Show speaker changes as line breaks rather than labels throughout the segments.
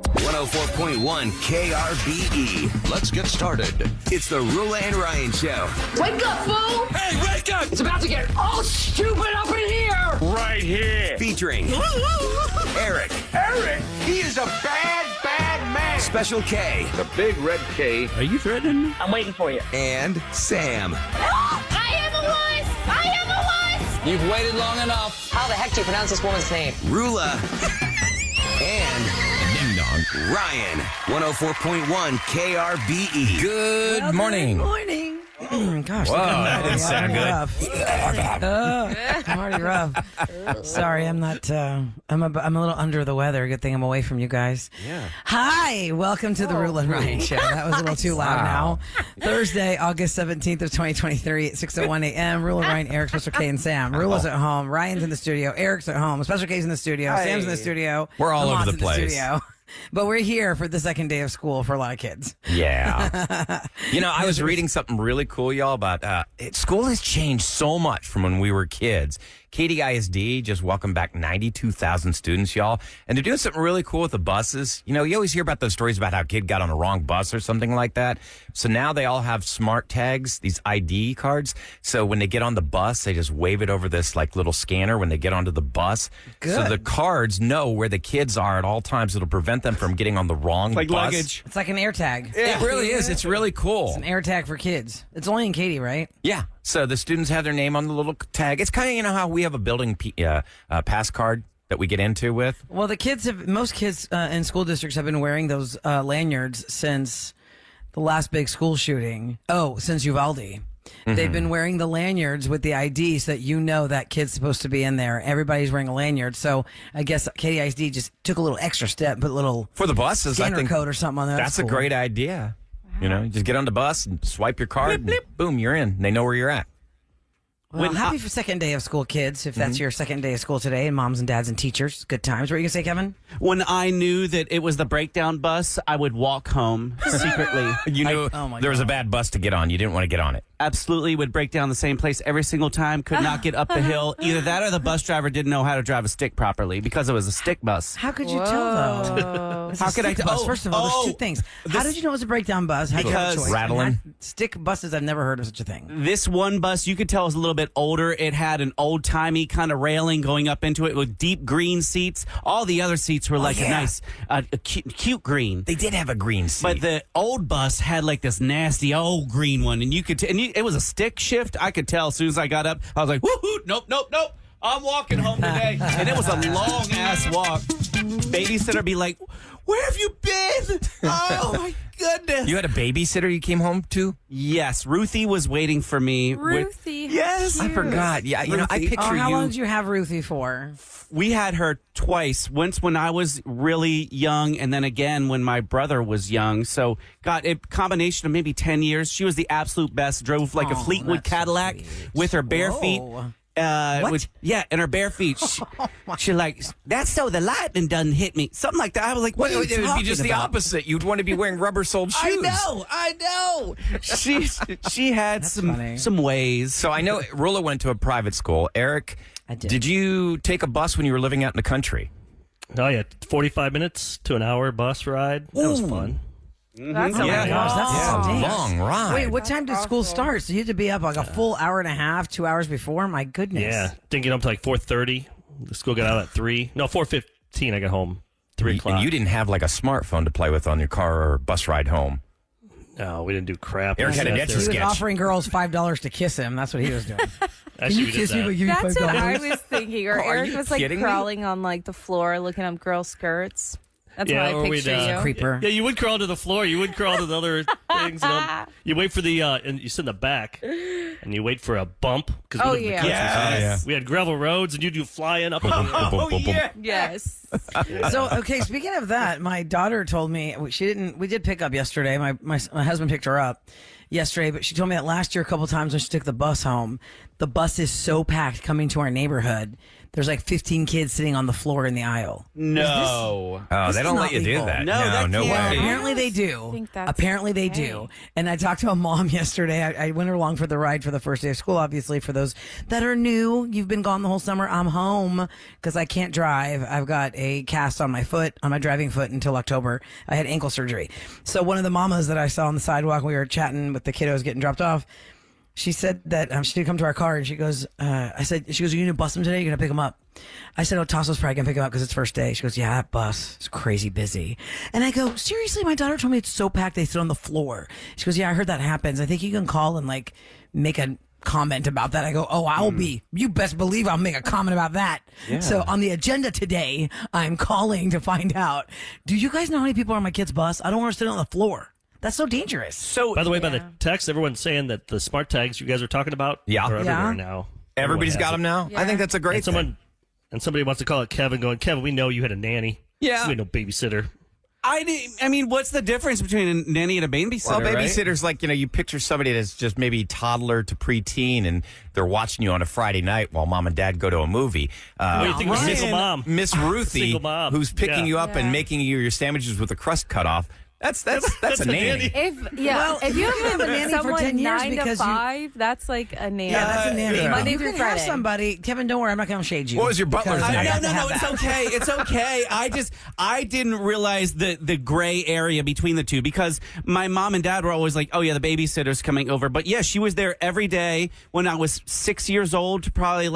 104.1 KRBE. Let's get started. It's the Roula and Ryan Show.
Wake up, fool!
Hey, wake up!
It's about to get all stupid up in here!
Right here. Featuring Eric.
Eric, he is a bad, bad man.
Special K.
The big red K.
Are you threatening me?
I'm waiting for you.
And Sam.
I am a wuss! I am a wuss!
You've waited long enough.
How the heck do you pronounce this woman's name?
Roula. And
Ding dong.
Ryan. 104.1 KRBE.
Good morning.
Good morning. Gosh,
Whoa, that didn't
I'm
sound
already rough. I'm already rough. Sorry, I'm not. I'm a little under the weather. Good thing I'm away from you guys.
Yeah.
Hi, welcome to the Roula and Ryan Show. That was a little too loud now. Thursday, August 17th of 2023 at 6:01 a.m. Roula, Ryan, Eric, Special K, and Sam. Roula's at home. Ryan's in the studio. Eric's at home. Special K's in the studio. Sam's in the studio.
We're all
Lamont's
over the
in
place.
studio. But we're here for the second day of school for a lot of kids.
Yeah. I was reading something really cool, y'all, about school has changed so much from when we were kids. Katy ISD just welcomed back 92,000 students, y'all. And they're doing something really cool with the buses. You always hear about those stories about how a kid got on a wrong bus or something like that. So now they all have smart tags, these ID cards. So when they get on the bus, they just wave it over this little scanner when they get onto the bus.
Good.
So the cards know where the kids are at all times. It'll prevent them from getting on the wrong bus.
Luggage.
It's like an air tag.
It really is. It's really cool.
It's an air tag for kids. It's only in Katy, right?
Yeah. So the students have their name on the little tag. It's kind of, how we have a building pass card that we get into with.
Well, most kids in school districts have been wearing those lanyards since the last big school shooting. Oh, since Uvalde. Mm-hmm. They've been wearing the lanyards with the ID so that that kid's supposed to be in there. Everybody's wearing a lanyard. So I guess Katy ISD just took a little extra step, put a little
For the buses, I
scanner
think
code or something on there.
that's
cool.
a great idea. You just get on the bus and swipe your card, and boom, you're in. They know where you're at.
Well, happy for second day of school, kids, if that's your second day of school today, and moms and dads and teachers. Good times. What were you going to say, Kevin?
When I knew that it was the breakdown bus, I would walk home secretly.
You knew there was a bad bus to get on. You didn't want to get on it.
Absolutely would break down the same place every single time, could not get up the hill. Either that or the bus driver didn't know how to drive a stick properly because it was a stick bus.
How could you tell, though?
How could I
tell?
tell?
First of all, there's two things. How did you know it was a breakdown bus? How did you have a
Because
choice?
rattling.
Stick buses, I've never heard of such a thing.
This one bus, you could tell was a little bit older. It had an old-timey kind of railing going up into it with deep green seats. All the other seats were like a nice, cute green.
They did have a green seat.
But the old bus had like this nasty old green one, and you could, it was a stick shift. I could tell as soon as I got up. I was like, woohoo! Nope. I'm walking home today, and it was a long ass walk. Babysitter be like, "Where have you been? Oh my goodness!"
You had a babysitter you came home to?
Yes, Ruthie was waiting for me.
Ruthie.
Yes,
I forgot. Yeah, I
Ruthie.
picture
How
you.
long did you have Ruthie for?
We had her twice. Once when I was really young, and then again when my brother was young. So, got a combination of maybe 10 years. She was the absolute best. Drove like a Fleetwood
that's so
Cadillac
sweet.
with her bare feet.
Whoa.
What? In her bare feet. She like, that's so the lightning doesn't hit me. Something like that. I was like, what
Well,
are
it
you
would be
talking
just the
about?
opposite. You'd want to be wearing rubber-soled shoes.
I know. She had
funny.
some ways.
So I know Roula went to a private school. Eric,
I did.
Did you take a bus when you were living out in the country?
Oh, yeah. 45 minutes to an hour bus ride. That was fun.
That's
Yeah.
a
Gosh, that's
Yeah,
stinks.
long ride.
Wait, what time did school start? So you had to be up like a full hour and a half, 2 hours before? My goodness.
Yeah. Didn't get home till like 4:30. The school got out at 3. No, 4:15 I got home. 3 o'clock.
And you didn't have like a smartphone to play with on your car or bus ride home.
No, we didn't do crap.
Eric had an
Sat
etch a
there.
He was
sketch.
offering girls $5 to kiss him. That's what he was doing.
Actually, we did that.
Give me
That's what
$5?
I was thinking. Or
Are
Eric
you
was like
kidding me?
crawling on like the floor looking up girl skirts. That's
Yeah,
what
or
I
we'd,
picture you.
Creeper.
Yeah, you would crawl to the floor. You would crawl to the other things. You wait for the, and you sit in the back, and you wait for a bump. Cause we
Oh,
lived in the
yeah.
country, so
Yes.
we had gravel roads, and you do flying up.
Oh, yeah.
Yes.
So, okay, speaking of that, my daughter told me we did pick up yesterday. My husband picked her up yesterday, but she told me that last year a couple times when she took the bus home, the bus is so packed coming to our neighborhood there's like 15 kids sitting on the floor in the aisle.
No.
Oh,
This
they
is
don't
not
let you do
legal.
that.
No, that
no
can't.
way.
Apparently they do.
think that's
Apparently they
okay.
do. And I talked to a mom yesterday. I went along for the ride for the first day of school. Obviously, for those that are new, you've been gone the whole summer. I'm home because I can't drive. I've got a cast on my foot, on my driving foot until October. I had ankle surgery. So one of the mamas that I saw on the sidewalk, we were chatting with the kiddos getting dropped off. She said that she did come to our car, and she goes, she goes, are you going to bus them today? You're going to pick them up? I said, oh, Tasso's probably going to pick him up because it's first day. She goes, yeah, that bus is crazy busy. And I go, seriously? My daughter told me it's so packed they sit on the floor. She goes, yeah, I heard that happens. I think you can call and like make a comment about that. I go, oh, I'll be. You best believe I'll make a comment about that.
Yeah.
So on the agenda today, I'm calling to find out, do you guys know how many people are on my kid's bus? I don't want to sit on the floor. That's so dangerous.
So,
By the way, by the text, everyone's saying that the smart tags you guys are talking about
Yeah.
are everywhere
Yeah.
now.
Everybody's got them now. I think that's a great thing.
And somebody wants to call it Kevin, going, Kevin, we know you had a nanny.
Yeah.
You had no babysitter.
I mean, what's the difference between a nanny and a babysitter?
Well,
right?
babysitter's like, you picture somebody that's just maybe toddler to preteen, and they're watching you on a Friday night while mom and dad go to a movie.
What do you think of a single mom?
Miss Ruthie,
Single mom.
who's picking
Yeah.
you up and making you your sandwiches with the crust cut off. That's a nanny.
If
you
you
have
have
a nanny for
someone
10 years
9
because
to
you-
5, that's like a nanny.
Yeah, that's a nanny.
yeah.
Monday
You
through
can have
Friday.
somebody. Kevin, don't worry. I'm not going to shade you.
What was your butler's
Because
name?
I got to
No,
have
it's
that.
okay. It's okay. I didn't realize the gray area between the two because my mom and dad were always like, oh yeah, the babysitter's coming over. But yeah, she was there every day when I was 6 years old to probably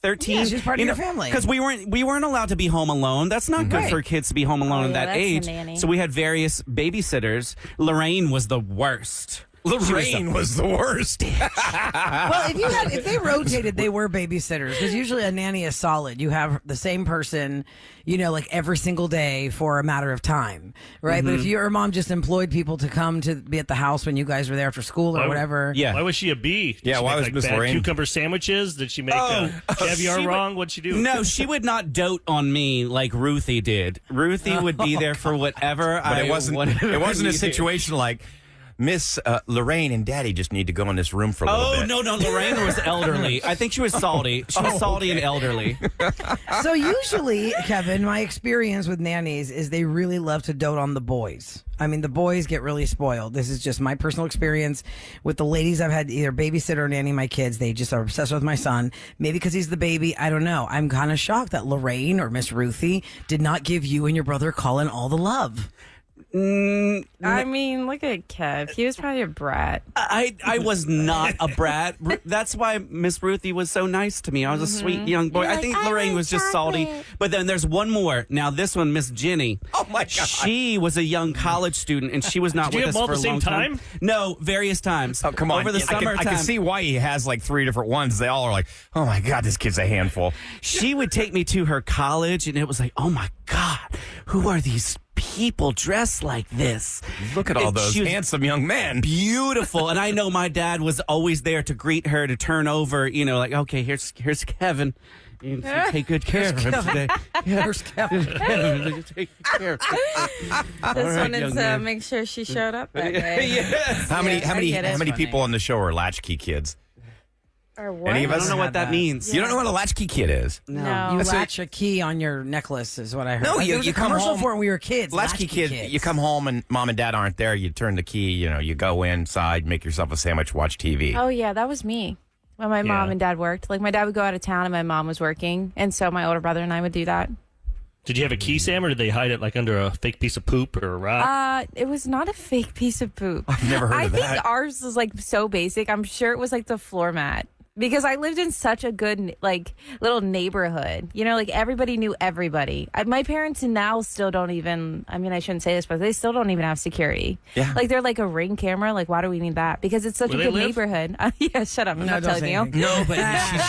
13.
Yeah, she's part of your family.
Because we weren't allowed to be home alone. That's not good
Right.
for kids to be home alone
Oh,
at
yeah,
that
that's a
age.
nanny.
So we had various babysitters. Lorraine was the worst.
Lorraine was the worst.
Well, if they rotated, they were babysitters because usually a nanny is solid. You have the same person, like every single day for a matter of time, right? But if your mom just employed people to come to be at the house when you guys were there after school or
Why-
whatever,
Yeah.
Why was she a bee? Did
Yeah,
she
why
make,
was Miss
bad
Lorraine-
cucumber sandwiches? Did she make caviar
she
wrong? What'd she do?
No, she would not dote on me like Ruthie did. Ruthie would be there for whatever
But
I
it wasn't a
needed.
situation like Miss Lorraine and Daddy just need to go in this room for a little
Oh,
bit.
no, Lorraine was elderly. I think she was salty. She was salty and elderly.
So usually, Kevin, my experience with nannies is they really love to dote on the boys. I mean, the boys get really spoiled. This is just my personal experience with the ladies I've had either babysit or nanny my kids. They just are obsessed with my son. Maybe because he's the baby. I don't know. I'm kind of shocked that Lorraine or Miss Ruthie did not give you and your brother Colin all the love.
I mean, look at Kev. He was probably a brat.
I was not a brat. That's why Miss Ruthie was so nice to me. I was a sweet young boy. I think Lorraine was just salty. But then there's one more. Now this one, Miss Jenny.
Oh my God.
She was a young college student, and she was not
Did you
with
have
us
them all
for a
at the
long
same
time. No, various times.
Oh, come on.
Over the
I
summertime.
can see why he has like 3 different ones. They all are like, oh my God, this kid's a handful.
She would take me to her college, and it was like, oh my God, who are these people dressed like this?
Look at all
And
those
she was
handsome young men.
beautiful. And I know my dad was always there to greet her, to turn over, like, okay, here's Kevin. You take good care of him today.
Here's Kevin.
Kevin, take care of him.
Just
right,
wanted
young
to
man.
make sure she showed up that day.
Yes.
How many
Yeah, I get it.
people on the show are latchkey kids?
Or what?
Any of
I
us?
don't know what that means.
You don't know what a latchkey kid is?
No.
You
That's
latch a key on your necklace is what I heard.
No,
Like,
you-
there was
you
a
come
commercial
home-
for it when we were kids.
Latchkey kid,
kids.
you come home and mom and dad aren't there. You turn the key, you go inside, make yourself a sandwich, watch TV.
Oh, yeah, that was me when my mom and dad worked. Like, my dad would go out of town and my mom was working. And so my older brother and I would do that.
Did you have a key, Sam, or did they hide it like under a fake piece of poop or a rock?
It was not a fake piece of poop.
I've never heard
I
of
think
that.
ours was like so basic. I'm sure it was like the floor mat. Because I lived in such a good, like, little neighborhood. Like, everybody knew everybody. My parents now still don't even, I mean, I shouldn't say this, but they still don't even have security.
Yeah.
Like, they're like a Ring camera. Like, why do we need that? Because it's such
Where
a
they
good
live?
neighborhood. Yeah, shut up. I'm not
don't
telling
say
you.
anything.
No, but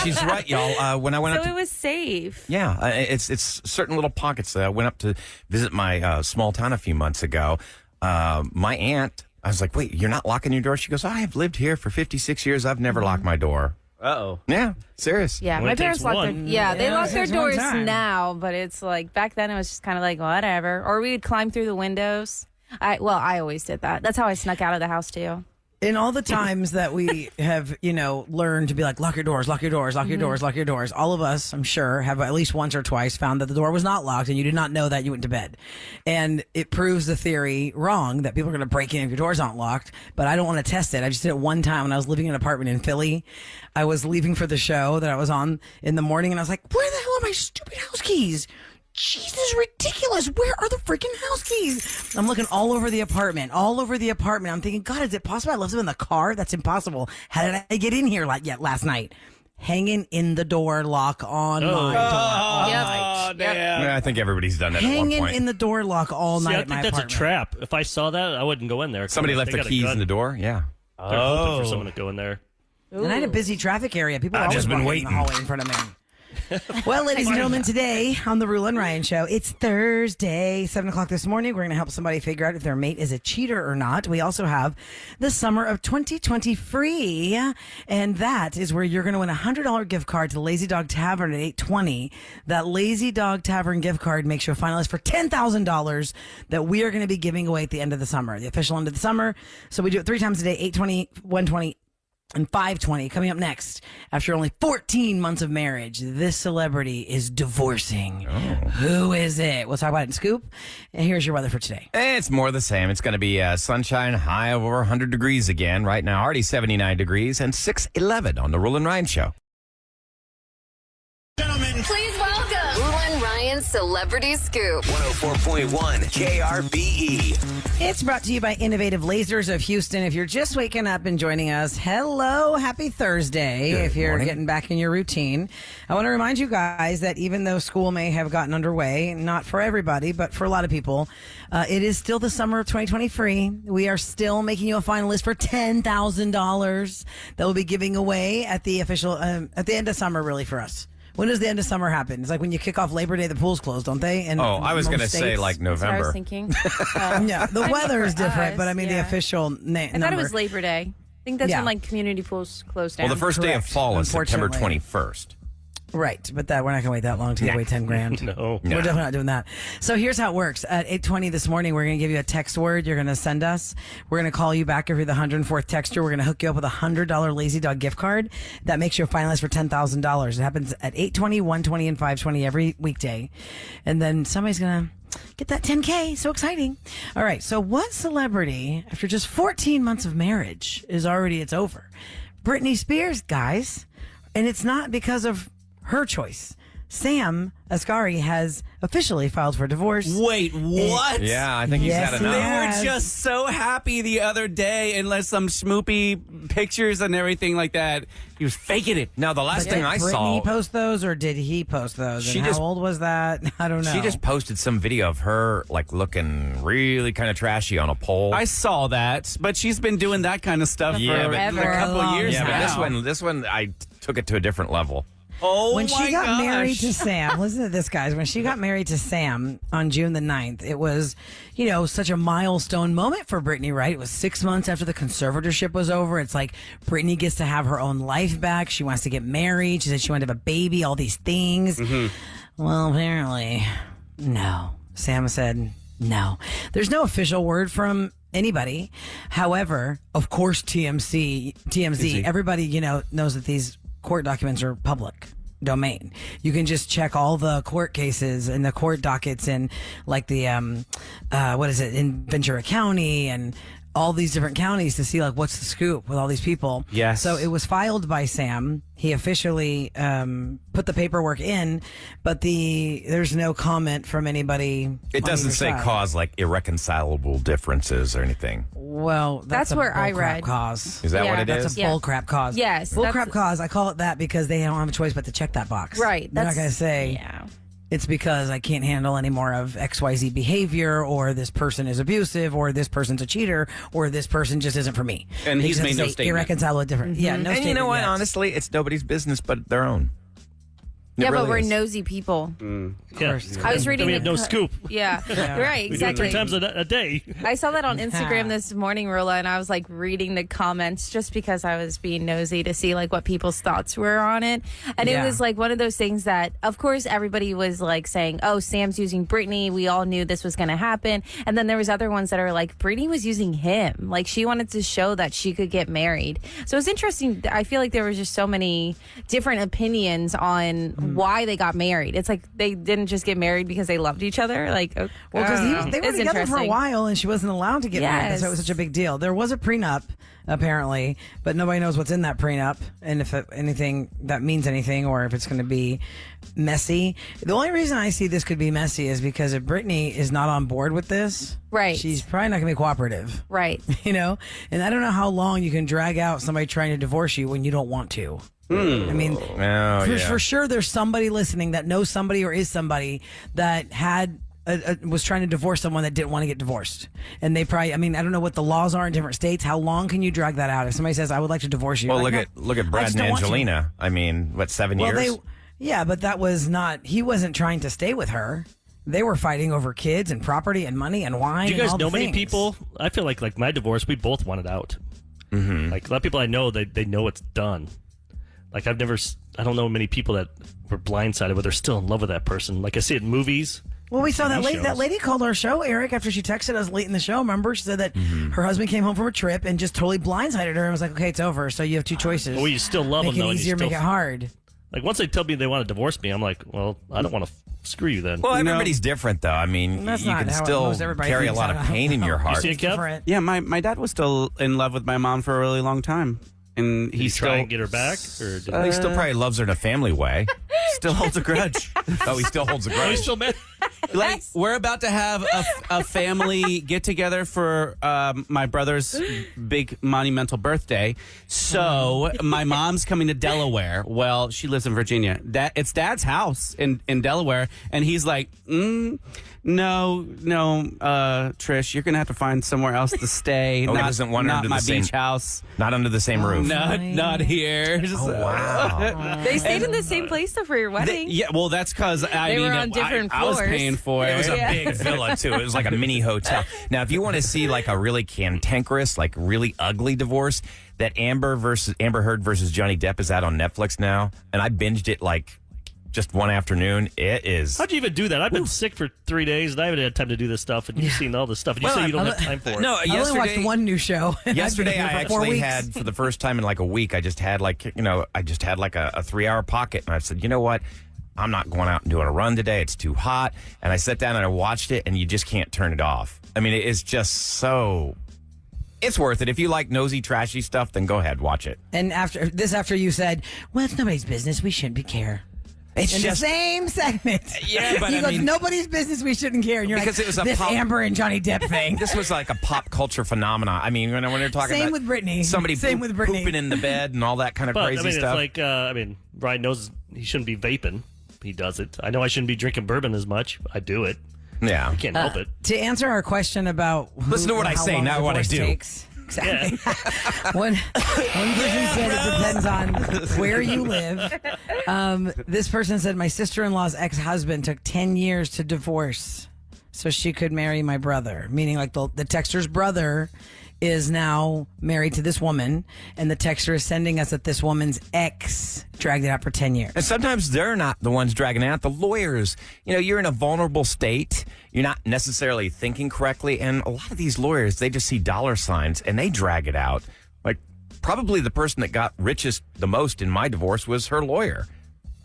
she's right, y'all. When I went
So
up to
it was safe.
Yeah, it's certain little pockets. I went up to visit my small town a few months ago. My aunt, I was like, wait, you're not locking your door? She goes, I have lived here for 56 years. I've never locked my door.
Uh-oh.
Yeah, serious.
Yeah,
Only
my
takes
parents lock their
one.
they
Yeah,
lock
it
their
takes one
doors
time.
now, but it's like back then it was just kind of like whatever. Or we would climb through the windows. I always did that. That's how I snuck out of the house too.
In all the times that we have, learned to be like, lock your doors, lock your doors, lock your doors, lock your doors. All of us, I'm sure, have at least once or twice found that the door was not locked and you did not know that you went to bed. And it proves the theory wrong that people are going to break in if your doors aren't locked. But I don't want to test it. I just did it one time when I was living in an apartment in Philly. I was leaving for the show that I was on in the morning and I was like, where the hell are my stupid house keys? Jesus, ridiculous. Where are the freaking house keys? I'm looking all over the apartment. I'm thinking, God, is it possible I left them in the car? That's impossible. How did I get in here last night? Hanging in the door lock on my door all night.
Damn.
Yeah, I think everybody's done that at one
Hanging
point.
in the door lock all
See,
night
I
at my
think that's
apartment.
a trap. If I saw that, I wouldn't go in there.
Somebody left
They
the
got a
keys
gun.
in the door? Yeah.
They're hoping for someone to go in there.
And I had a busy traffic area. People were
I've
always
just been
walking in the
waiting.
hallway in front of me. Well, ladies and gentlemen, today on the Roula and Ryan Show, it's Thursday, 7 o'clock this morning. We're going to help somebody figure out if their mate is a cheater or not. We also have the summer of 2020 free, and that is where you're going to win a $100 gift card to Lazy Dog Tavern at 820. That Lazy Dog Tavern gift card makes you a finalist for $10,000 that we are going to be giving away at the end of the summer, the official end of the summer. So we do it 3 times a day, 820, 120, and 520. Coming up next, after only 14 months of marriage, this celebrity is divorcing. Who is it? We'll talk about it in Scoop. And here's your weather for today.
It's more the same. It's going to be sunshine, high of over 100 degrees again. Right now, already 79 degrees and 611 on the Roula and Ryan Show.
Please welcome Roula and Ryan's Celebrity Scoop.
104.1 KRBE.
It's brought to you by Innovative Lasers of Houston. If you're just waking up and joining us, hello, happy Thursday.
Good
if you're
morning.
getting back in your routine, I want to remind you guys that even though school may have gotten underway, not for everybody, but for a lot of people, it is still the summer of 2020 free. We are still making you a finalist for $10,000 that we'll be giving away at the official, at the end of summer, really, for us. When does the end of summer happen? It's like when you kick off Labor Day, the pools close, don't they? And
I was going to say like
That's what I was
November.
thinking.
Yeah, the weather is different, but I mean the official
I thought it was Labor Day. I think that's
Yeah.
when like community pools close down.
Well, the first day of
Correct,
fall is September
unfortunately.
21st.
Right, but that we're not going to wait that long to give away $10,000.
No.
We're definitely not doing that. So here's how it works. At 8:20 this morning, we're going to give you a text word. You're going to send us. We're going to call you back if you're the 104th texter. We're going to hook you up with a $100 Lazy Dog gift card that makes you a finalist for $10,000. It happens at 8:20, 1:20, and 5:20 every weekday. And then somebody's going to get that 10K. So exciting. All right. So what celebrity, after just 14 months of marriage, it's over? Britney Spears, guys. And it's not because of her choice. Sam Asghari has officially filed for divorce.
Wait, what?
Yeah, I think he's
Yes,
had
he
enough.
They
has.
were just so happy the other day, and like some schmoopy pictures and everything like that. He was faking it.
Now, the last thing I
Did
saw,
Britney post those or did he post those?
She
And
just-
how old was that? I don't know.
she just posted some video of her like looking really kind of trashy on a pole.
I saw that, but she's been doing that kind of stuff
Yeah,
for
but-
a couple
Long
of years
yeah,
now.
but this one, I took it to a different level.
Oh
when
my
she got
gosh.
married to Sam, listen to this, guys. When she got married to Sam on June the 9th, it was, such a milestone moment for Britney, right? It was 6 months after the conservatorship was over. It's like Britney gets to have her own life back. She wants to get married. She said she wanted to have a baby, all these things. Well, apparently, no. Sam said no. There's no official word from anybody. However, of course, TMZ, everybody, knows that these court documents are public domain. You can just check all the court cases and the court dockets in like the in Ventura County and all these different counties to see like what's the scoop with all these people.
Yes.
So it was filed by Sam. He officially put the paperwork in, but there's no comment from anybody.
It
on
doesn't
either
say
side.
cause like irreconcilable differences or anything.
Well,
That's
a
where I
bullcrap
read.
cause.
Is that
Yeah,
what it
That's
is?
a
Yeah.
bull crap cause.
Yes,
bull
that's-
crap cause. I call it that because they don't have a choice but to check that box.
Right.
They're not going to say
Yeah.
it's because I can't handle any more of XYZ behavior, or this person is abusive, or this person's a cheater, or this person just isn't for me.
And
They
he's
just have
made
to
no
say
statement.
Irreconcilable, different. Yeah, no
And you know
statement
what?
yet.
Honestly, it's nobody's business but their own.
Yeah, but
really
we're
is.
nosy people.
Yeah.
I was reading
we have
the
no
co-
scoop.
Yeah, right,
We do it
exactly.
3 times a day.
I saw that on Instagram this morning, Roula, and I was like reading the comments just because I was being nosy to see like what people's thoughts were on it. And it was like one of those things that, of course, everybody was like saying, "Oh, Sam's using Brittany. We all knew this was going to happen." And then there was other ones that are like, Brittany was using him. Like she wanted to show that she could get married. So it's interesting. I feel like there was just so many different opinions on why they got married. It's like they didn't just get married because they loved each other. Like,
Well, because they were
It's
together for a
interesting.
while, and she wasn't allowed to get married. That's why it was
Yes.
such a big deal. There was a prenup, apparently, but nobody knows what's in that prenup, and if anything that means anything, or if it's going to be messy. The only reason I see this could be messy is because if Brittany is not on board with this,
Right.
she's probably not going to be cooperative.
Right.
You know, and I don't know how long you can drag out somebody trying to divorce you when you don't want to. I mean, for sure, there's somebody listening that knows somebody or is somebody that had was trying to divorce someone that didn't want to get divorced, and they probably. I mean, I don't know what the laws are in different states. How long can you drag that out? If somebody says, "I would like to divorce you,"
Well,
like,
look at
I
Brad
just
and
don't want to.
Angelina. I mean, what, 7 years?
Yeah, but that was not. He wasn't trying to stay with her. They were fighting over kids and property and money and wine.
Do you
and
guys
all
know
the
many
things.
people? I feel like my divorce, we both wanted out. Mm-hmm. Like a lot of people I know, they know it's done. Like I don't know many people that were blindsided, but they're still in love with that person. Like I see it in movies.
Well, we saw that
TV
lady. That
shows.
lady called our show, Eric, after she texted us late in the show. Remember, she said that her husband came home from a trip and just totally blindsided her and was like, "Okay, it's over." So you have two choices.
Well, you still love
make
them, though.
it
and you
easier,
still-
make it hard.
Like once they tell me they want to divorce me, I'm like, well, I don't want to screw you then.
Well, everybody's different, though. I mean,
That's
you
not
can
how
still
most everybody
carry a
thinks.
lot of
I don't
pain in your
know.
heart.
see it, Kev?
Different.
Yeah, my dad was still in love with my mom for a really long time, and
Did he
he's
try
still
and get her back, or did
He still probably loves her in a family way.
still holds a grudge.
Oh, he still holds a
Oh,
grudge.
he's still mad.
Like we're about to have a family get together for my brother's big monumental birthday. So my mom's coming to Delaware. Well, she lives in Virginia. It's Dad's house in Delaware, and he's like, no, Trish, you're gonna have to find somewhere else to stay.
Oh, he
not,
doesn't want her
not
under
my
the same-
beach house.
Not under the same roof.
Not here.
Oh, wow.
They stayed in the same place though for your wedding.
Yeah, well, that's because
They were on different
I was
floors.
paying for it.
It was a
Yeah.
big villa, too. It was like a mini hotel. Now, if you want to see like a really cantankerous, like really ugly divorce, that Amber Heard versus Johnny Depp is out on Netflix now. And I binged it like just one afternoon. It is.
How'd you even do that? I've been sick for 3 days, and I haven't had time to do this stuff. And you've seen all this stuff, and you
Well,
say you don't
I-
have time for it.
No,
I only watched one new show. and I've
Yesterday,
been
I
here for 4
actually
weeks.
had, for the first time in like a week, I just had like a 3-hour pocket. And I said, you know what? I'm not going out and doing a run today. It's too hot. And I sat down and I watched it, and you just can't turn it off. I mean, it is just so. It's worth it. If you like nosy, trashy stuff, then go ahead, watch it.
And after you said, "Well, it's nobody's business. We shouldn't care."
It's
In
just
the same segment.
Yeah, but
he
I
goes,
mean-
"Nobody's business. We shouldn't care." And you're
Because
like,
it was a
this
pop-
Amber and Johnny Depp thing.
This was like a pop culture phenomenon. I mean, when they're talking
Same
about
with Britney.
somebody
Same with Britney.
pooping in the bed and all that kind of
But
crazy
I mean,
stuff.
it's like Ryan knows he shouldn't be vaping. He does it. I know I shouldn't be drinking bourbon as much. I do it.
yeah.
I can't help it.
To answer our question,
Listen to what I
how
say,
long
not what I
divorce
do.
Takes. Exactly. one person said it depends on where you live. This person said my sister-in-law's ex-husband took 10 years to divorce so she could marry my brother, meaning like the texter's brother is now married to this woman, and the texter is sending us that this woman's ex dragged it out for 10 years.
And sometimes they're not the ones dragging it out. The lawyers, you're in a vulnerable state. You're not necessarily thinking correctly. And a lot of these lawyers, they just see dollar signs and they drag it out. Like probably the person that got richest the most in my divorce was her lawyer.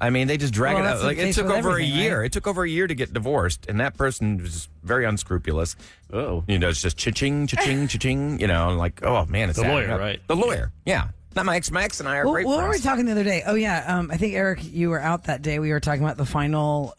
I mean, they just drag
Well,
it
that's
out.
the
Like it
case
took
with
over a
everything,
year.
right?
It took over a year to get divorced. And that person was very unscrupulous.
Oh.
It's just cha-ching, cha-ching, cha-ching, like, oh man, it's
The
adding
lawyer,
up.
right?
The lawyer. Yeah. Not my ex. My ex and I are great
What were we
friends.
talking the other day? Oh, yeah. I think, Eric, you were out that day. We were talking about the final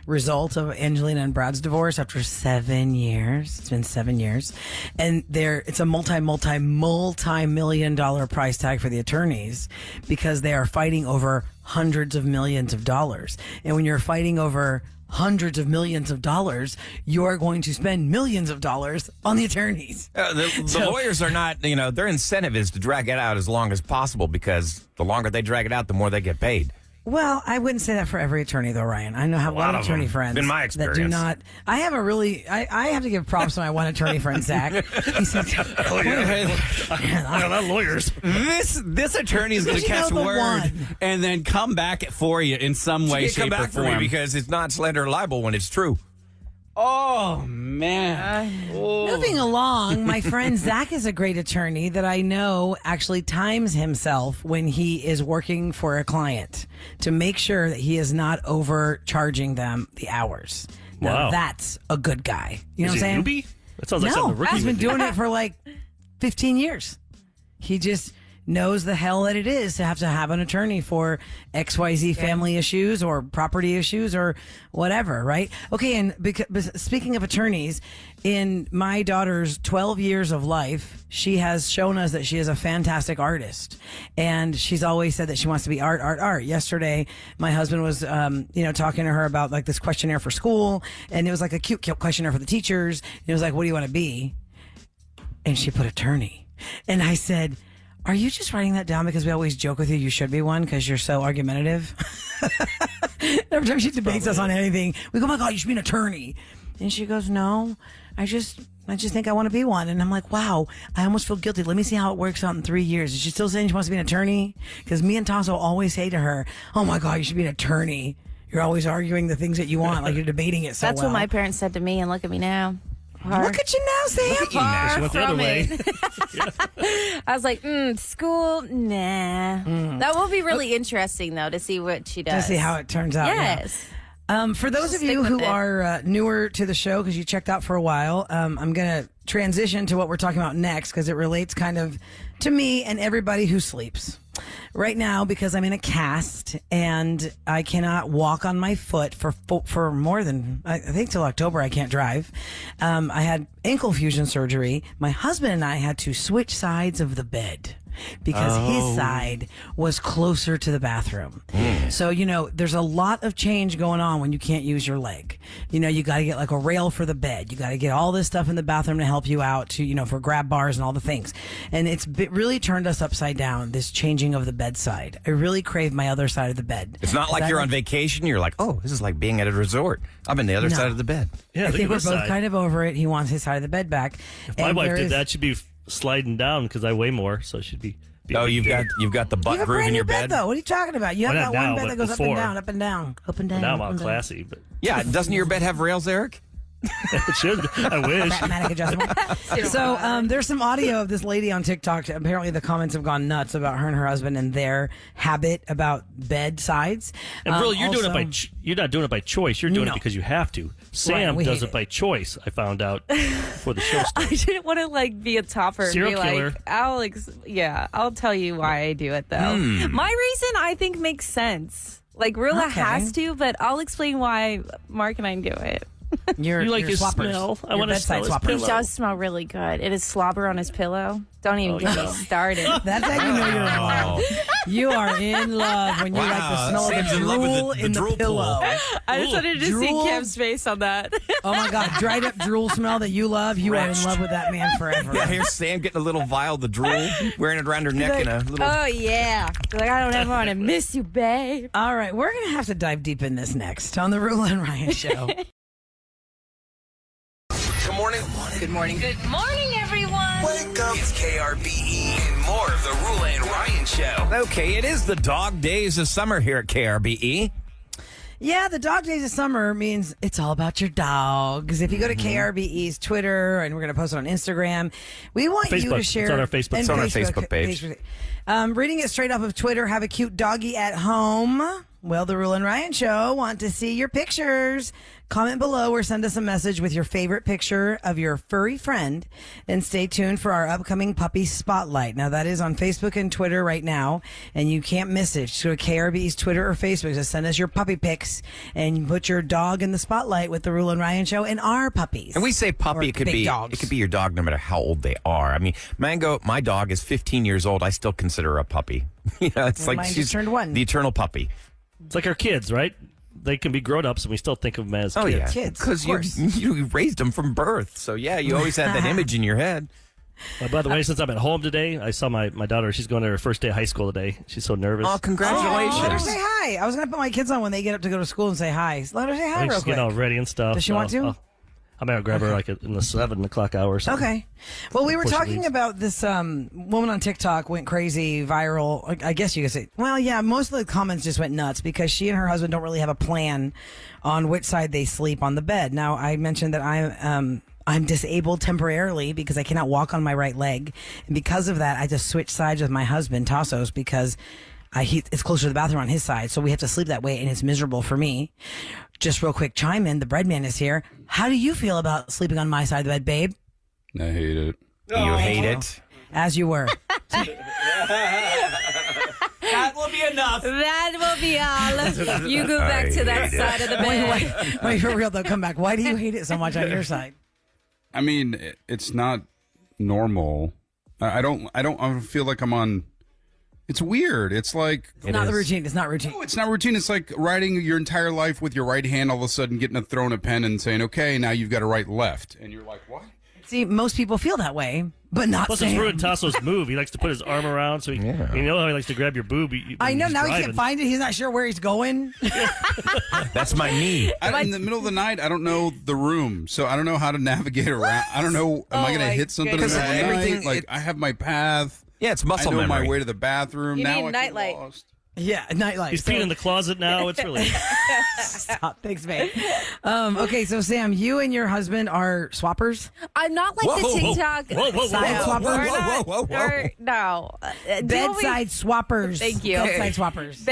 result of Angelina and Brad's divorce after 7 years. It's been 7 years. And it's a multi-million-dollar price tag for the attorneys because they are fighting over hundreds of millions of dollars. And when you're fighting over hundreds of millions of dollars, you are going to spend millions of dollars on the attorneys.
The lawyers are not, their incentive is to drag it out as long as possible because the longer they drag it out, the more they get paid.
Well, I wouldn't say that for every attorney, though, Ryan. I know have a lot of
of
attorney
them,
friends
in my
that
experience.
do not. I have a really. I have to give props to my one attorney friend, Zach. He said,
They're not lawyers.
This attorney is going to
You know
catch
the
word
one.
and then come back for you in some way,
You
shape,
come back
or
for me
form.
because it's not slander or libel when it's true.
Oh man!
Moving along, my friend Zach is a great attorney that I know actually times himself when he is working for a client to make sure that he is not overcharging them the hours. Now,
Wow.
that's a good guy. You know
Is
what I'm
he
saying?
newbie? That sounds like something a rookie
he's been
would do.
doing it for like 15 years. He just knows the hell that it is to have an attorney for XYZ family issues or property issues or whatever, right? Okay, and because, speaking of attorneys, in my daughter's 12 years of life, she has shown us that she is a fantastic artist. And she's always said that she wants to be art. Yesterday, my husband was, talking to her about like this questionnaire for school. And it was like a cute questionnaire for the teachers. And it was like, what do you want to be? And she put attorney. And I said, are you just writing that down because we always joke with you should be one because you're so argumentative? Every time she debates us on anything, we go, oh my God, you should be an attorney. And she goes, no, I just think I want to be one. And I'm like, wow, I almost feel guilty. Let me see how it works out in 3 years. Is she still saying she wants to be an attorney? Because me and Tasso always say to her, oh my God, you should be an attorney. You're always arguing the things that you want, like you're debating it so
That's
well.
what my parents said to me, and look at me now.
Look at you now, Sam.
Far
She went the other
from
way.
it. I was like,
Mm.
school, nah. That will be really interesting, though, to see what she does.
To see how it turns out. yeah.
Yes.
For those of
Stick
you
with
who
it.
are newer to the show, because you checked out for a while, I'm going to transition to what we're talking about next because it relates kind of to me and everybody who sleeps. Right now, because I'm in a cast and I cannot walk on my foot for more than, I think till October, I can't drive. I had ankle fusion surgery. My husband and I had to switch sides of the bed because his side was closer to the bathroom. So, there's a lot of change going on when you can't use your leg. You got to get like a rail for the bed. You got to get all this stuff in the bathroom to help you out for grab bars and all the things. And it really turned us upside down, this changing of the bedside. I really crave my other side of the bed.
It's not like you're on vacation. You're like, oh, this is like being at a resort. I'm in the other side of the bed.
Yeah,
I
look
think
at
we're
this
both
side.
kind of over it. He wants his side of the bed back.
My
And
wife
there
did
is-
that. She'd be sliding down because I weigh more, so she'd be.
Oh, you've got the
You
butt
have a
groove
brand
in
new
your bed.
though. What are you talking about? You have
Well,
that
not
one
now,
bed
but
that goes
before.
up and down, up and down, up and down.
Now I'm
up
all
and down.
classy, but
Yeah, doesn't your bed have rails, Eric?
it should. I wish.
Pragmatic adjustment. So there's some audio of this lady on TikTok. Apparently the comments have gone nuts about her and her husband and their habit about bed sides.
And really, you're doing it
Also-
by you're not doing it by choice. You're doing
No.
it because you have to. Sam
we
does
hate
it by choice. I found out before the show
I
started.
didn't want to be a topper and
Serial
be
killer.
like, I'll tell you why I do it though. My reason I think makes sense. Like Roula
Okay.
has to, but I'll explain why Mark and I do it.
You're,
You like
you're
his
swappers.
smell? I
You're
wanna
bedside
smell his
swappers.
He
pillow.
does smell really good. It is slobber on his pillow. Don't even get me started.
That's how you know you're in love. You are in love when you like the
Wow,
smell
Sam's
of the
in love with
drool
the
in the
drool
pillow.
pool.
I just wanted to see
Drool.
Kim's face on that.
Oh my God, dried up drool smell that you love. You are in love with that man forever.
Yeah, here's Sam getting a little vial of the drool, wearing it around her neck in a little.
Oh yeah. Like I don't ever want to miss you, babe.
All right, we're going to have to dive deep in this next on the Roula and Ryan show.
Good morning.
Good morning.
Good morning, everyone.
Wake up. It's KRBE and more of the Roula and Ryan Show.
Okay, it is the dog days of summer here at KRBE.
Yeah, the dog days of summer means it's all about your dogs. If you go to KRBE's Twitter, and we're going to post it on Instagram, we want you to
Facebook.
share.
It's on our Facebook.
and
It's
on our Facebook page.
Reading it straight off of Twitter, have a cute doggy at home. Well, the Roula and Ryan show want to see your pictures. Comment below or send us a message with your favorite picture of your furry friend. And stay tuned for our upcoming puppy spotlight. Now, that is on Facebook and Twitter right now, and you can't miss it. Just go to KRB's Twitter or Facebook. Just send us your puppy pics and put your dog in the spotlight with the Roula and Ryan show and our puppies.
And we say puppy,
Or
it could
big
be
dogs.
it could be your dog no matter how old they are. I mean, Mango, my dog is 15 years old. I still consider her a puppy. It's
Well,
like
mine just
she's
turned one.
the eternal puppy.
It's like our kids, right? They can be grown ups, and we still think of them as
Oh
kids.
yeah,
Kids,
because
of course.
you raised them from birth. So yeah, you always had that image in your head.
By the way, since I'm at home today, I saw my daughter. She's going to her first day of high school today. She's so nervous.
Oh, congratulations.
Let her say hi. I was going to put my kids on when they get up to go to school and say hi. Let her say hi
I think
real
she's
quick.
getting all ready and stuff.
Does she want to?
I'm going to grab her like in the 7 o'clock hour or something.
Okay. Well, we were
Before she
talking
leaves.
about this woman on TikTok went crazy, viral. I guess you could say. Well, yeah, most of the comments just went nuts because she and her husband don't really have a plan on which side they sleep on the bed. Now, I mentioned that I'm disabled temporarily because I cannot walk on my right leg. And because of that, I just switch sides with my husband, Tassos, because it's closer to the bathroom on his side. So we have to sleep that way, and it's miserable for me. Just real quick, chime in. The bread man is here. How do you feel about sleeping on my side of the bed, babe?
I hate it.
You hate it?
As you were.
That will be enough.
That will be all. You go back to that side of the bed.
Wait, for real though, come back. Why do you hate it so much on your side?
I mean, it's not normal. I don't feel like I'm on. It's weird. It's like
It's not the routine. It's not routine.
no, it's not routine. It's like writing your entire life with your right hand. All of a sudden, getting throwing a pen and saying, "Okay, now you've got to write left," and you're like, "What?"
See, most people feel that way, but not
Plus, it's
Sam.
ruined Tasso's move. He likes to put his arm around, so you know how he likes to grab your boob.
I know.
he's
Now he
driving.
can't find it. He's not sure where he's going.
That's my knee.
In the middle of the night, I don't know the room, so I don't know how to navigate around. I don't know. Am I going to hit something in the
goodness.
middle of the
Everything-
night? Like I have my path.
Yeah, it's muscle
I know
memory.
my way to the bathroom.
You
now
need
I feel
nightlight.
lost.
Yeah, nightlight.
He's peeing in the closet now. It's really.
Stop. Thanks, babe. Okay, so Sam, you and your husband are swappers.
I'm not like the TikTok.
Side swappers.
No.
Bedside swappers.
Thank you.
Bedside swappers.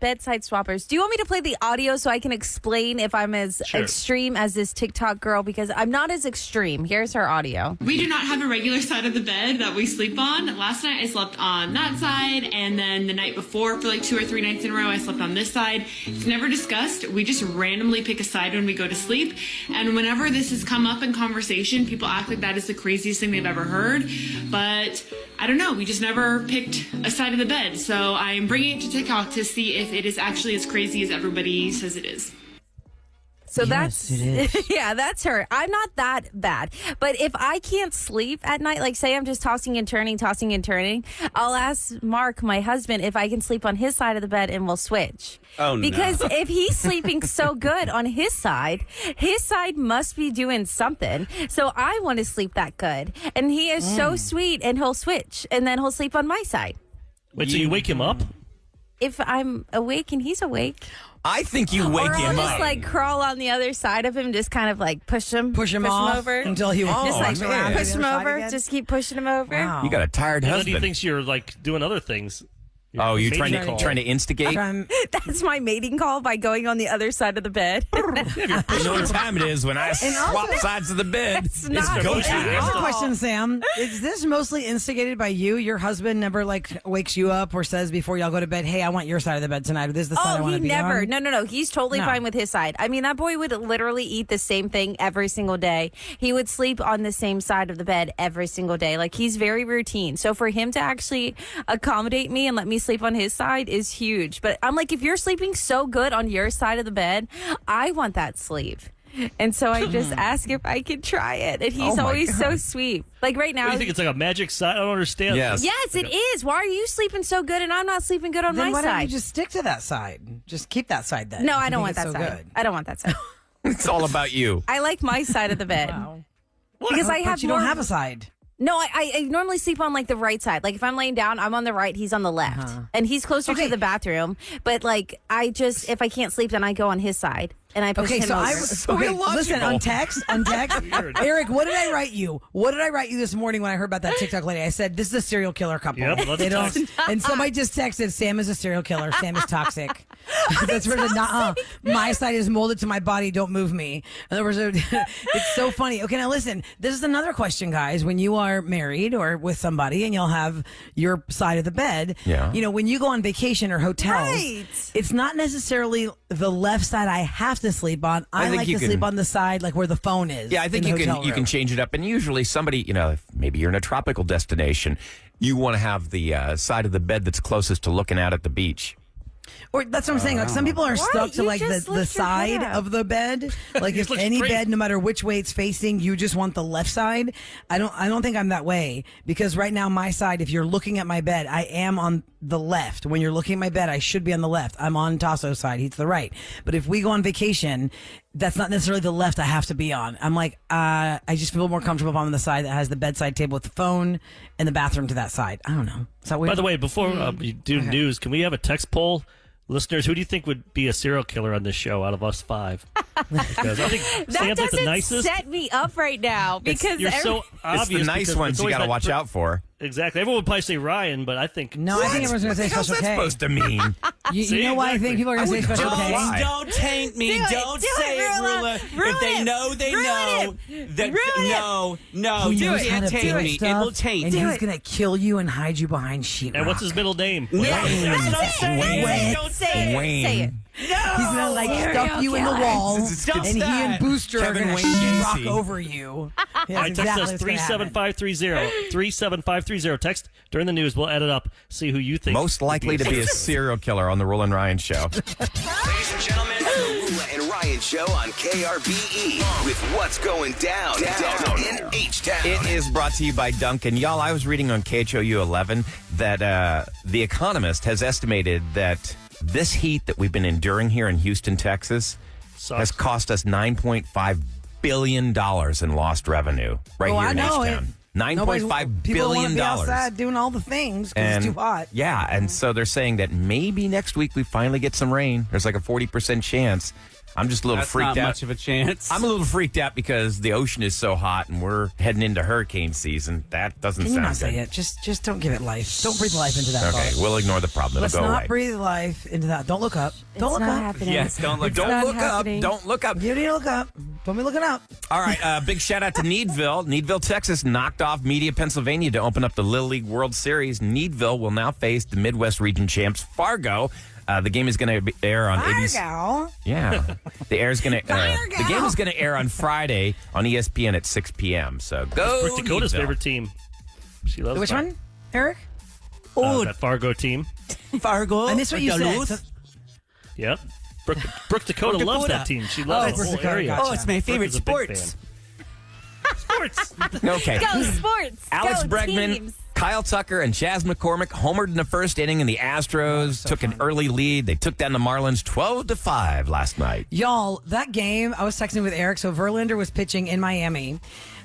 Bedside swappers. Do you want me to play the audio so I can explain if I'm as extreme as this TikTok girl? Because I'm not as extreme. Here's her audio.
We do not have a regular side of the bed that we sleep on. Last night I slept on that side, and then the night before, for like 2 or 3 nights in a row, I slept on this side. It's never discussed. We just randomly pick a side when we go to sleep. And whenever this has come up in conversation, people act like that is the craziest thing they've ever heard. But I don't know. We just never picked a side of the bed. So I'm bringing it to TikTok to see if it is actually as crazy as everybody says it is.
So
Yes, it is.
yeah, that's her. I'm not that bad. But if I can't sleep at night, like say I'm just tossing and turning, I'll ask Mark, my husband, if I can sleep on his side of the bed and we'll switch.
Oh, no.
Because if he's sleeping so good on his side must be doing something. So I want to sleep that good. And he is so sweet and he'll switch and then he'll sleep on my side.
Wait, so you wake him up?
If I'm awake and he's awake.
I think you wake
Or I'll
him
just
up.
like crawl on the other side of him, just kind of like push him
off
over
until he
Oh,
just like
man.
push him over, just keep pushing him over.
Wow.
You got a tired
And then he
husband.
thinks you're like doing other things.
Oh, you're trying
Mating call.
to instigate?
That's my mating call by going on the other side of the bed.
You know what time it is when I swap sides of the bed. It's
not
go
it.
time.
Here's a
Oh.
question, Sam. Is this mostly instigated by you? Your husband never like wakes you up or says before y'all go to bed, "Hey, I want your side of the bed tonight," or "This is the side I
Oh,
want
he
to be
never.
on"?
No. He's totally
No.
fine with his side. I mean, that boy would literally eat the same thing every single day. He would sleep on the same side of the bed every single day. Like, he's very routine. So for him to actually accommodate me and let me sleep on his side is huge. But I'm like, if you're sleeping so good on your side of the bed, I want that sleep. And so I just ask if I could try it. And he's
Oh my
always so
God.
sweet. Like right now.
What do you think? It's like a magic side? I don't understand.
Yes.
Yes, it is. Why are you sleeping so good and I'm not sleeping good on
Then
my
why don't you
side?
just stick to that side? Just keep that side then.
No,
if
I
you
don't
think
want
it's
that
so
side.
good.
I don't want that side.
It's all about you.
I like my side of the bed. Because I have
But you
more
don't have a side.
No, I normally sleep on like the right side. Like if I'm laying down, I'm on the right, he's on the left. And he's closer to the bathroom. But like if I can't sleep, then I go on his side and I push
Okay,
him
so
over.
listen on text, Eric, what did I write you? What did I write you this morning when I heard about that TikTok lady? I said this is a serial killer couple.
Yep, let's
they don't,
talk.
and somebody just texted, "Sam is a serial killer. Sam is toxic." That's for the my side is molded to my body. Don't move me. In other words, it's so funny. Okay, now listen. This is another question, guys. When you are married or with somebody and you'll have your side of the bed,
Yeah.
you know, when you go on vacation or hotels,
Right.
it's not necessarily the left side I have to sleep on. I
think
like
you
to
can-
sleep on the side like where the phone is.
Yeah, I think
in the
you
hotel
can
room.
change it up. And usually somebody, if maybe you're in a tropical destination, you want to have the side of the bed that's closest to looking out at the beach.
Or that's what I'm saying. Like some people are stuck to
You
like
just
the
lift your
side
head up.
of the bed. Like if
look
any
straight.
bed, no matter which way it's facing, you just want the left side. I don't think I'm that way because right now my side, if you're looking at my bed, I am on the left. When you're looking at my bed, I should be on the left. I'm on Tasso's side. He's the right. But if we go on vacation, that's not necessarily the left I have to be on. I'm like, I just feel more comfortable if I'm on the side that has the bedside table with the phone and the bathroom to that side. I don't know. Is that weird?
By the way, before you do news, can we have a text poll? Listeners, who do you think would be a serial killer on this show out of us 5? Because I think
That
Sam's like the
doesn't
nicest.
set me up right now because
You're so obvious.
It's the nice
because
ones
it's
you
always
got to
that
watch out for.
Exactly. Everyone would probably say Ryan, but I think
no, I think everyone's going to say
How's
Special
that
K.
supposed to mean?
You know why I think people are going to say Special K?
Why?
Don't taint me.
Do it,
Don't
do it,
say it,
Rula.
Rula.
Ruin
If they
it.
know, they
Ruin
know.
it.
That,
Ruin
no,
He
you
knows how
can't
to
taint
do
me. It
stuff,
will taint.
and
Do
he's
it.
going to kill you and hide you behind sheetrock.
And what's his middle name?
Wayne.
That's what I'm saying.
Wayne.
Don't
Say
say
it.
it.
Wayne.
Say it.
He's gonna like stuff you in the
killer.
wall,
Don't
and he and
stop.
Booster
Kevin
are gonna
Wayne
sheetrock
Gacy.
over you.
All
That's
right, text
exactly
us
what's gonna happen.
37530. 37530. Text during the news. We'll add it up. See who you think
Most likely to be a serial killer on the Roula and Ryan show.
Ladies and gentlemen, the Roula and Ryan show on KRBE with what's going down in H-Town.
It is brought to you by Duncan. Y'all, I was reading on KHOU 11 that The Economist has estimated that this heat that we've been enduring here in Houston, Texas,
Sucks.
has cost us $9.5 billion in lost revenue right
Oh,
here
I
in
know
H-Town.
it.
$9.5
People want
billion.
to be outside doing all the things because it's too hot.
Yeah, and so they're saying that maybe next week we finally get some rain. There's like a 40% chance. I'm just a little
That's
freaked
not
out.
much of a chance.
I'm a little freaked out because the ocean is so hot and we're heading into hurricane season. That doesn't
Can you
sound
not say
good.
it? Just don't give it life. Don't breathe life into that.
Okay,
thought.
we'll ignore the problem.
Let's
It'll go
not
away.
breathe life into that. Don't look up. Don't
It's
look
not
up.
happening.
Yes, don't look.
It's
Don't
not
look
happening.
up. Don't look up.
You need to look up. Don't be looking up.
All right, big shout out to Needville. Needville, Texas knocked off Media, Pennsylvania to open up the Little League World Series. Needville will now face the Midwest Region champs Fargo. The game is going to air on ABC.
Fargo.
Yeah, the air is going to.
Fargo.
The game is going to air on Friday on ESPN at 6 p.m. So go.
Brooke Dakota's
Needville.
favorite team. She loves
Which
Far-
one, Eric?
that Fargo team.
Fargo.
I missed what you said. So-
Yep. Brooke Dakota
Brooke
loves
Dakota.
that team. She loves
Brooke
the whole
Dakota,
area.
gotcha.
Oh, it's my favorite
Brooke is a big
sports.
fan. Sports.
Okay.
Go sports.
Alex
Go
Bregman,
teams.
Kyle Tucker, and Chaz McCormick homered in the first inning, and the Astros took an early lead. They took down the Marlins 12-5 last night.
Y'all, that game, I was texting with Eric. So Verlander was pitching in Miami.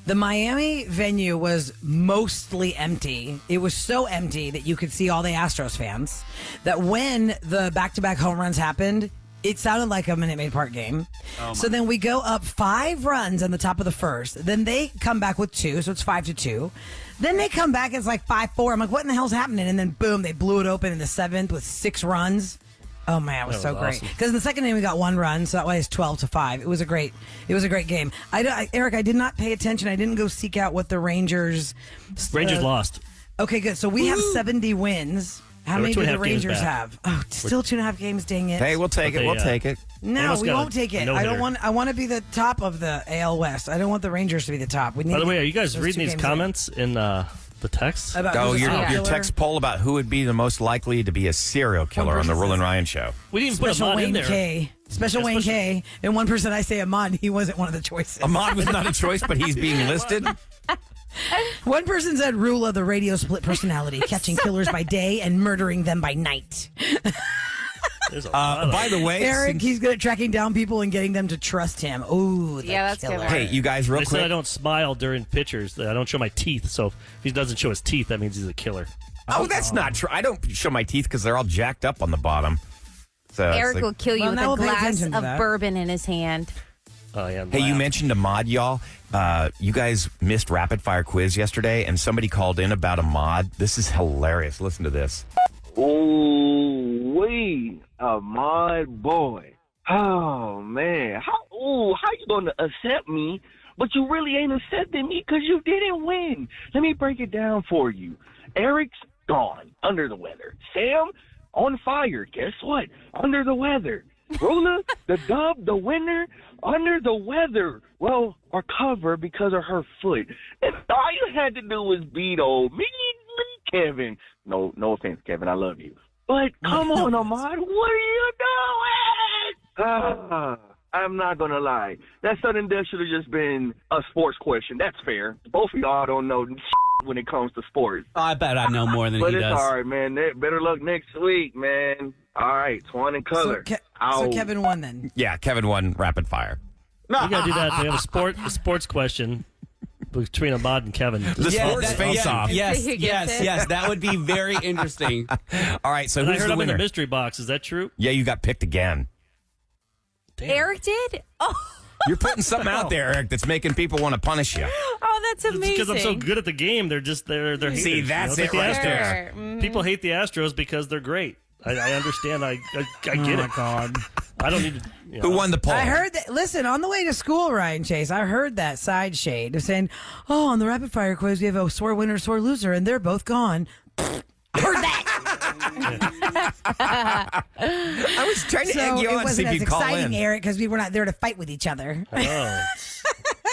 The Miami venue was mostly empty. It was so empty that you could see all the Astros fans. That when the back-to-back home runs happened, it sounded like a Minute Maid Park game. So then we go up 5 runs on the top of the first. Then they come back with 2, so it's 5-2. Then they come back, it's like 5-4. I'm like, what in the hell's happening? And then boom, they blew it open in the 7th with 6 runs. Oh man, it was
That
so
was
great.
awesome.
Because in the second inning we got 1 run, so that way it's 12-5. It was a great game. Eric, I did not pay attention. I didn't go seek out what the Rangers
Lost.
Okay, good. So we have 70 wins. How
They were
many do the
2.5 games
Rangers
back.
have? Oh, still 2.5 games. Dang it!
Hey, we'll take
But
it.
they,
We'll take it.
No,
almost
we
got
won't take it.
no
I don't
hitter.
want. I want to be the top of the AL West. I don't want the Rangers to be the top. We need.
By the
to
way,
get
are you guys
those
reading
2
these
games
comments in the text?
in. About
Oh,
who's a
your
serial killer?
text poll about who would be the most likely to be a serial killer on the Roula and Ryan show.
We didn't even put
Special
Ahmad in
Wayne
there.
K. Special
Yeah,
Wayne
special-
K. And one person I say Ahmad, he wasn't one of the choices.
Ahmad was not a choice, but he's being listed.
One person said Roula, the radio split personality, catching killers by day and murdering them by night.
There's a lot of
By the way,
Eric, he's good at tracking down people and getting them to trust him. Ooh, the
Yeah, that's good
killer.
one.
hey, you guys, real
They said I
quick.
don't smile during pictures. I don't show my teeth. So if he doesn't show his teeth, that means he's a killer.
Oh, that's not true. I don't show my teeth because they're all jacked up on the bottom. So it's
Eric
like-
will kill you
Well,
with
now
a
we'll pay
glass
attention to
of
that.
bourbon in his hand.
Oh yeah.
Hey, you
laugh.
mentioned Ahmad, y'all. You guys missed rapid fire quiz yesterday, and somebody called in about Ahmad. This is hilarious. Listen to this.
Ooh, wee, my boy. Oh man, how you gonna accept me? But you really ain't accepting me because you didn't win. Let me break it down for you. Eric's gone, under the weather. Sam on fire. Guess what? Under the weather. Roula, the dub, the winner, under the weather. Well, or cover because of her foot. And all you had to do was beat old me, Kevin. No offense, Kevin. I love you. But come on, Ahmad, what are you doing? I'm not going to lie. That sudden death should have just been a sports question. That's fair. Both of y'all don't know when it comes to sports.
I bet I know more than
But
he
it's
does.
all right, man. Better luck next week, man. All right, Twan and Color.
So Kevin won then.
Yeah, Kevin won rapid fire.
We got to do that. We have a sports question between Ahmad and Kevin.
The sports face-off.
Yes. That would be very interesting.
All right, so
And I
who's
heard
the
I'm in
winner?
the mystery box. Is that true?
Yeah, you got picked again.
Damn.
Eric did? Oh,
You're putting something out there, Eric, that's making people want to punish you.
that's amazing.
Because I'm so good at the game, they're haters.
See, that's
Like
it
the
right
Astros.
there.
Mm-hmm.
People hate the Astros because they're great. I understand. I get it.
Oh, God.
I don't need to.
Who won the poll?
I heard that. Listen, on the way to school, Ryan Chase, I heard that side shade of saying, "Oh, on the rapid fire quiz, we have a sore winner, sore loser, and they're both gone." I heard that.
I was trying to
So
egg you
it
on to see
wasn't
if
as
you'd call
exciting,
in.
Eric, because we were not there to fight with each other.
Oh.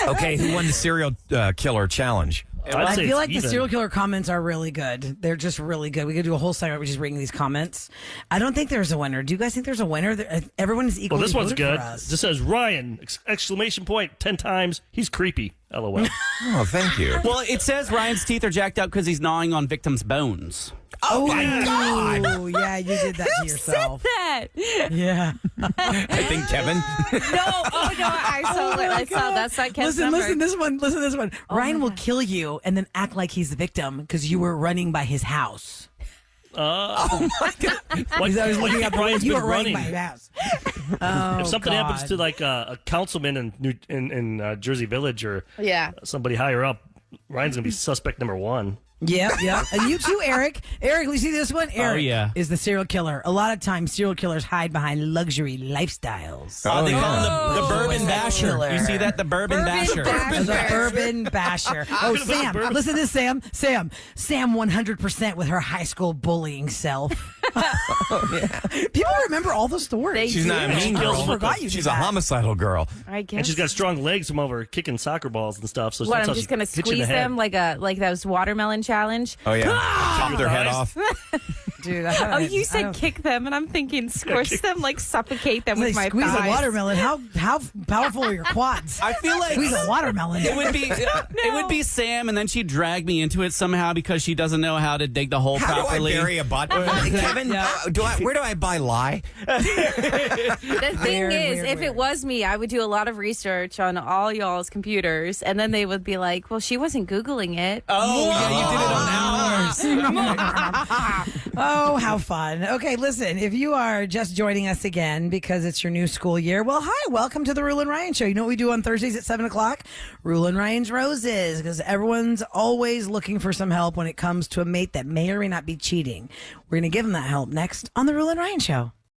Okay, who won the serial killer challenge?
I'd
I
say
feel
it's
like the
even.
serial killer comments are really good. They're just really good. We could do a whole segment, which is reading these comments. I don't think there's a winner. Do you guys think there's a winner? Everyone is equally
Well, this one's
voted
good.
for us.
This says Ryan! Exclamation point 10 times. He's creepy. LOL.
Oh, thank you.
Well, it says Ryan's teeth are jacked up because he's gnawing on victims' bones.
Oh my God! Oh yeah, you did that to yourself.
that.
Yeah.
I think Kevin.
I saw that's not Kevin's
Listen,
number.
listen to this one. Ryan will kill you and then act like he's the victim because you were running by his house.
Oh my God.
What,
I was looking up.
Ryan's
You
been
were running
running.
by his house.
If something happens
God.
to like a councilman in Jersey Village or
Yeah.
somebody higher up, Ryan's gonna be suspect number one.
Yeah. And you too, Eric. Eric, we see this one? Eric
yeah.
is the serial killer. A lot of times, serial killers hide behind luxury lifestyles.
They call him the
Oh,
bourbon basher.
killer.
You see that? The bourbon basher.
The bourbon basher. Oh, Sam. Listen to this, Sam. Sam 100% with her high school bullying self. People remember all the stories.
She's not a mean
I
girl.
forgot you
She's
did
a
that.
homicidal girl.
I guess.
And she's got strong legs from over kicking soccer balls and stuff. So
What?
that's
I'm
how
just
she
gonna
hits you in the
squeeze
head.
them like those watermelon challenge.
Oh, yeah. Chop their head off.
Dude,
Oh, you said kick them, and I'm thinking squish them, like suffocate them
They
with my
squeeze
thighs.
a watermelon. How powerful are your quads?
I feel like
Squeeze a watermelon.
it would be Sam, and then she'd drag me into it somehow because she doesn't know how to dig the hole
How
properly.
do I bury a butt? Kevin, where do I buy lye?
The thing is,
weird,
if it was me, I would do a lot of research on all y'all's computers, and then they would be like, "Well, she wasn't Googling it."
Oh, yeah, you did it on ours.
Oh, how fun. Okay, listen, if you are just joining us again because it's your new school year, well, hi, welcome to the Roula and Ryan Show. You know what we do on Thursdays at 7 o'clock? Roula and Ryan's Roses, because everyone's always looking for some help when it comes to a mate that may or may not be cheating. We're going to give them that help next on the Roula and Ryan Show.